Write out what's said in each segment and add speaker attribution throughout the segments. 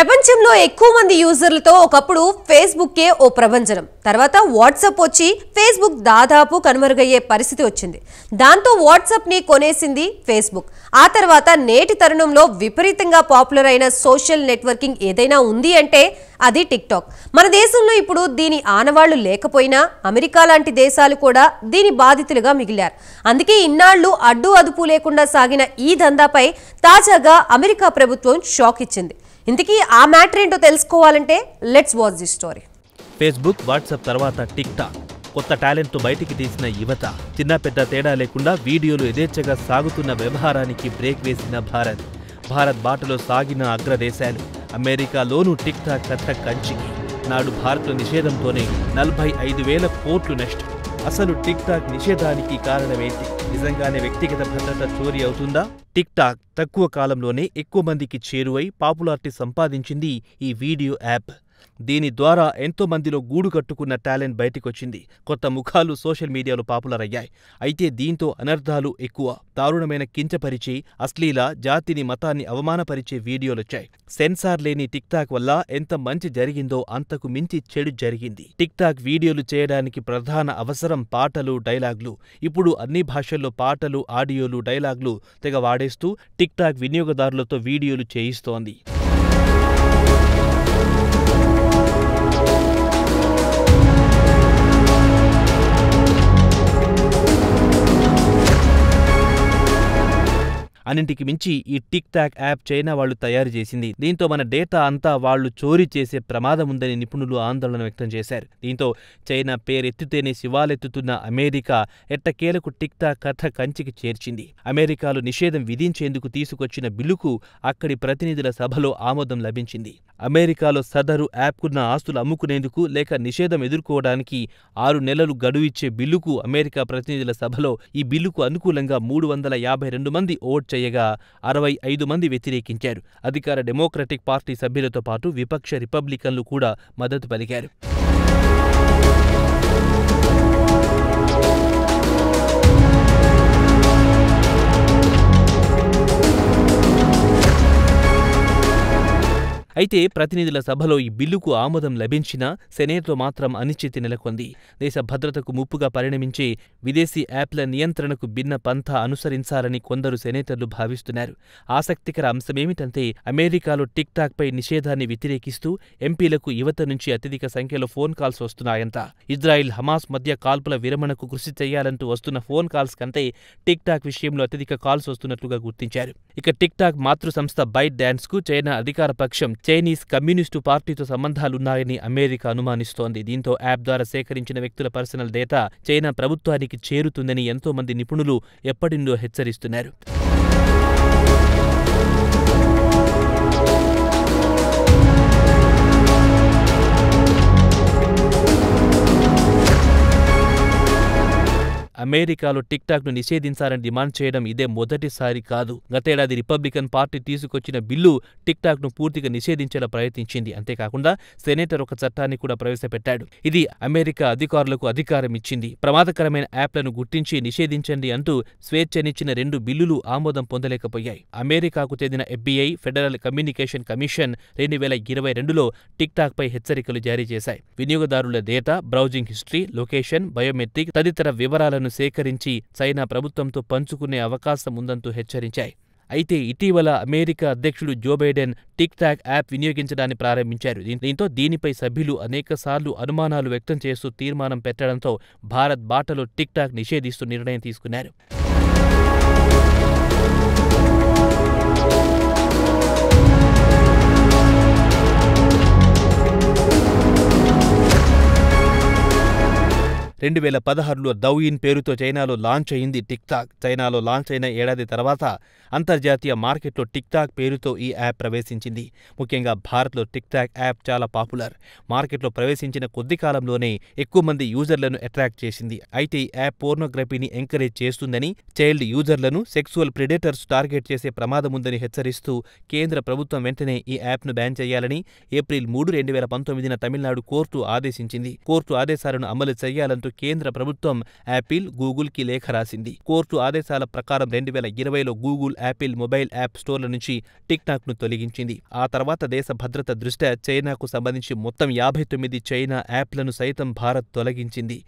Speaker 1: ప్రపంచంలో ఎక్కువ మంది యూజర్లతో ఒకప్పుడు ఫేస్బుక్కే ఓ ప్రభంజనం. తర్వాత వాట్సాప్ వచ్చి ఫేస్బుక్ దాదాపు కనుమరుగయ్యే పరిస్థితి వచ్చింది. దాంతో వాట్సాప్ని కొనేసింది ఫేస్బుక్. ఆ తర్వాత నేటి తరుణంలో విపరీతంగా పాపులర్ అయిన సోషల్ నెట్వర్కింగ్ ఏదైనా ఉంది అంటే అది టిక్టాక్. మన దేశంలో ఇప్పుడు దీని ఆనవాళ్లు లేకపోయినా అమెరికా లాంటి దేశాలు కూడా దీని బాధితులుగా మిగిలారు. అందుకే ఇన్నాళ్లు అడ్డు అదుపు లేకుండా సాగిన ఈ దందాపై తాజాగా అమెరికా ప్రభుత్వం షాక్ ఇచ్చింది. ఇంతకీ ఆ మ్యాటర్ ఏంటో తెలుసుకోవాలంటే let's watch the story.
Speaker 2: Facebook, WhatsApp తర్వాత టిక్టాక్ కొత్త టాలెంట్తో బయటికి తీసిన యువత. చిన్న పెద్ద తేడా లేకుండా వీడియోలు యథేచ్ఛగా సాగుతున్న వ్యవహారానికి బ్రేక్ వేసిన భారత్ బాటలో సాగిన అగ్రదేశాలు. అమెరికాలోనూ టిక్టాక్ కథ కంచికి. నాడు భారత్లో నిషేధంతోనే 45,000 కోట్లు నష్టం. అసలు టిక్టాక్ నిషేధానికి కారణమేంటి? నిజంగానే వ్యక్తిగత భద్రత చోరీ అవుతుందా? టిక్టాక్ తక్కువ కాలంలోనే ఎక్కువ మందికి చేరువై పాపులారిటీ సంపాదించింది ఈ వీడియో యాప్. దీని ద్వారా ఎంతో మందిలో గూడు కట్టుకున్న టాలెంట్ బయటికొచ్చింది. కొత్త ముఖాలు సోషల్ మీడియాలో పాపులర్ అయ్యాయి. అయితే దీంతో అనర్థాలు ఎక్కువ. దారుణమైన కించపరిచే, అశ్లీల, జాతిని మతాన్ని అవమానపరిచే వీడియోలొచ్చాయి. సెన్సార్ లేని టిక్టాక్ వల్ల ఎంత మంచి జరిగిందో అంతకు మించి చెడు జరిగింది. టిక్టాక్ వీడియోలు చేయడానికి ప్రధాన అవసరం పాటలు, డైలాగ్లు. ఇప్పుడు అన్ని భాషల్లో పాటలు, ఆడియోలు, డైలాగ్లు తెగ వాడేస్తూ టిక్టాక్ వినియోగదారులతో వీడియోలు చేయిస్తోంది. అన్నింటికి మించి ఈ టిక్టాక్ యాప్ చైనా వాళ్లు తయారు చేసింది. దీంతో మన డేటా అంతా వాళ్లు చోరీ చేసే ప్రమాదం ఉందని నిపుణులు ఆందోళన వ్యక్తం చేశారు. దీంతో చైనా పేరెత్తితేనే శివాలెత్తుతున్న అమెరికా ఎట్టకేలకు టిక్టాక్ కథ కంచికి చేర్చింది. అమెరికాలో నిషేధం విధించేందుకు తీసుకొచ్చిన బిల్లుకు అక్కడి ప్రతినిధుల సభలో ఆమోదం లభించింది. అమెరికాలో సదరు యాప్కున్న ఆస్తులు అమ్ముకునేందుకు లేక నిషేధం ఎదుర్కోవడానికి 6 నెలలు గడువు ఇచ్చే బిల్లుకు అమెరికా ప్రతినిధుల సభలో ఈ బిల్లుకు అనుకూలంగా 352 మంది ఓట్ చేయగా 65 మంది వ్యతిరేకించారు. అధికార డెమోక్రటిక్ పార్టీ సభ్యులతో పాటు విపక్ష రిపబ్లికన్లు కూడా మద్దతు పలికారు. అయితే ప్రతినిధుల సభలో ఈ బిల్లుకు ఆమోదం లభించినా సెనేట్లో మాత్రం అనిశ్చితి నెలకొంది. దేశ భద్రతకు ముప్పుగా పరిణమించే విదేశీ యాప్ల నియంత్రణకు భిన్న పంథా అనుసరించాలని కొందరు సెనేటర్లు భావిస్తున్నారు. ఆసక్తికర అంశమేమిటంటే అమెరికాలో టిక్టాక్పై నిషేధాన్ని వ్యతిరేకిస్తూ ఎంపీలకు యువత నుంచి అత్యధిక సంఖ్యలో ఫోన్ కాల్స్ వస్తున్నాయంట. ఇజ్రాయిల్, హమాస్ మధ్య కాల్పుల విరమణకు కృషి చేయాలంటూ వస్తున్న ఫోన్ కాల్స్ కంటే టిక్టాక్ విషయంలో అత్యధిక కాల్స్ వస్తున్నట్లుగా గుర్తించారు. ఇక టిక్టాక్ మాతృ సంస్థ బైట్ డాన్స్కు చైనా అధికార పక్షం చైనీస్ కమ్యూనిస్టు పార్టీతో సంబంధాలున్నాయని అమెరికా అనుమానిస్తోంది. దీంతో యాప్ ద్వారా సేకరించిన వ్యక్తుల పర్సనల్ డేటా చైనా ప్రభుత్వానికి చేరుతుందని ఎంతో మంది నిపుణులు ఎప్పటినుండో హెచ్చరిస్తున్నారు. అమెరికాలో టిక్టాక్ను నిషేధించాలని డిమాండ్ చేయడం ఇదే మొదటిసారి కాదు. గతేడాది రిపబ్లికన్ పార్టీ తీసుకొచ్చిన బిల్లు టిక్టాక్ను పూర్తిగా నిషేధించేలా ప్రయత్నించింది. అంతేకాకుండా సెనేటర్ ఒక చట్టాన్ని కూడా ప్రవేశపెట్టాడు. ఇది అమెరికా అధికారులకు అధికారం ఇచ్చింది. ప్రమాదకరమైన యాప్లను గుర్తించి నిషేధించండి అంటూ స్వేచ్ఛనిచ్చిన 2 బిల్లులు ఆమోదం పొందలేకపోయాయి. అమెరికాకు చెందిన FBI, ఫెడరల్ కమ్యూనికేషన్ కమిషన్ 2022లో టిక్టాక్పై హెచ్చరికలు జారీ చేశాయి. వినియోగదారుల data, browsing history, location, biometric తదితర వివరాలను సేకరించి చైనా ప్రభుత్వంతో పంచుకునే అవకాశం ఉందంటూ హెచ్చరించాయి. అయితే ఇటీవల అమెరికా అధ్యక్షుడు జో బైడెన్ టిక్టాక్ యాప్ వినియోగించడాన్ని ప్రారంభించారు. దీంతో దీనిపై సభ్యులు అనేకసార్లు అనుమానాలు వ్యక్తం చేస్తూ తీర్మానం పెట్టడంతో భారత్ బాటలో టిక్టాక్ నిషేధిస్తూ నిర్ణయం తీసుకున్నారు. రెండు 2016లో డౌయిన్ పేరుతో చైనాలో లాంచ్ అయింది టిక్టాక్. చైనాలో లాంచ్ అయిన ఏడాది తర్వాత అంతర్జాతీయ మార్కెట్లో టిక్టాక్ పేరుతో ఈ యాప్ ప్రవేశించింది. ముఖ్యంగా భారత్లో టిక్టాక్ యాప్ చాలా పాపులర్. మార్కెట్లో ప్రవేశించిన కొద్ది కాలంలోనే ఎక్కువ మంది యూజర్లను అట్రాక్ట్ చేసింది. అయితే ఈ యాప్ పోర్నోగ్రఫీని ఎంకరేజ్ చేస్తుందని, చైల్డ్ యూజర్లను సెక్సువల్ ప్రెడేటర్స్ టార్గెట్ చేసే ప్రమాదముందని హెచ్చరిస్తూ కేంద్ర ప్రభుత్వం వెంటనే ఈ యాప్ను బ్యాన్ చేయాలని ఏప్రిల్ 3, 2019న తమిళనాడు కోర్టు ఆదేశించింది. కోర్టు ఆదేశాలను అమలు చేయాలంటూ కేంద్ర ప్రభుత్వం యాపిల్, గూగుల్కి లేఖ రాసింది. కోర్టు ఆదేశాల ప్రకారం 2020లో గూగుల్, యాపిల్ మొబైల్ యాప్ స్టోర్ల నుంచి టిక్టాక్ను తొలగించింది. ఆ తర్వాత దేశ భద్రత దృష్ట్యా చైనాకు సంబంధించి మొత్తం 59 చైనా యాప్లను సైతం భారత్ తొలగించింది.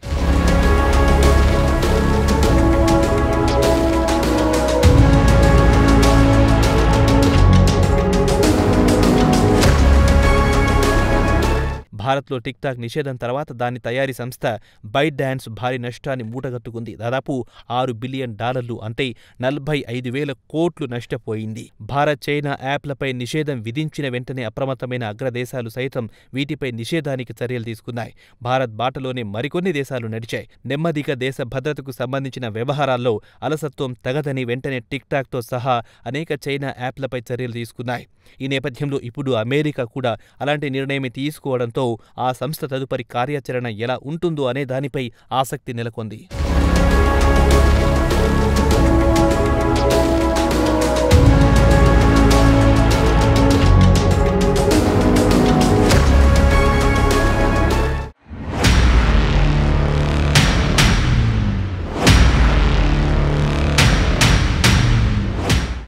Speaker 2: భారత్లో టిక్టాక్ నిషేధం తర్వాత దాని తయారీ సంస్థ బైట్ డాన్స్ భారీ నష్టాన్ని మూటగట్టుకుంది. దాదాపు $6 బిలియన్ అంటే 45,000 కోట్లు నష్టపోయింది. భారత్, చైనా యాప్లపై నిషేధం విధించిన వెంటనే అప్రమత్తమైన అగ్రదేశాలు సైతం వీటిపై నిషేధానికి చర్యలు తీసుకున్నాయి. భారత్ బాటలోనే మరికొన్ని దేశాలు నడిచాయి. నెమ్మదిగా దేశ భద్రతకు సంబంధించిన వ్యవహారాల్లో అలసత్వం తగదని వెంటనే టిక్టాక్తో సహా అనేక చైనా యాప్లపై చర్యలు తీసుకున్నాయి. ఈ నేపథ్యంలో ఇప్పుడు అమెరికా కూడా అలాంటి నిర్ణయం తీసుకోవడంతో ఆ సంస్థ తదుపరి కార్యాచరణ ఎలా ఉంటుందో అనే దానిపై ఆసక్తి నెలకొంది.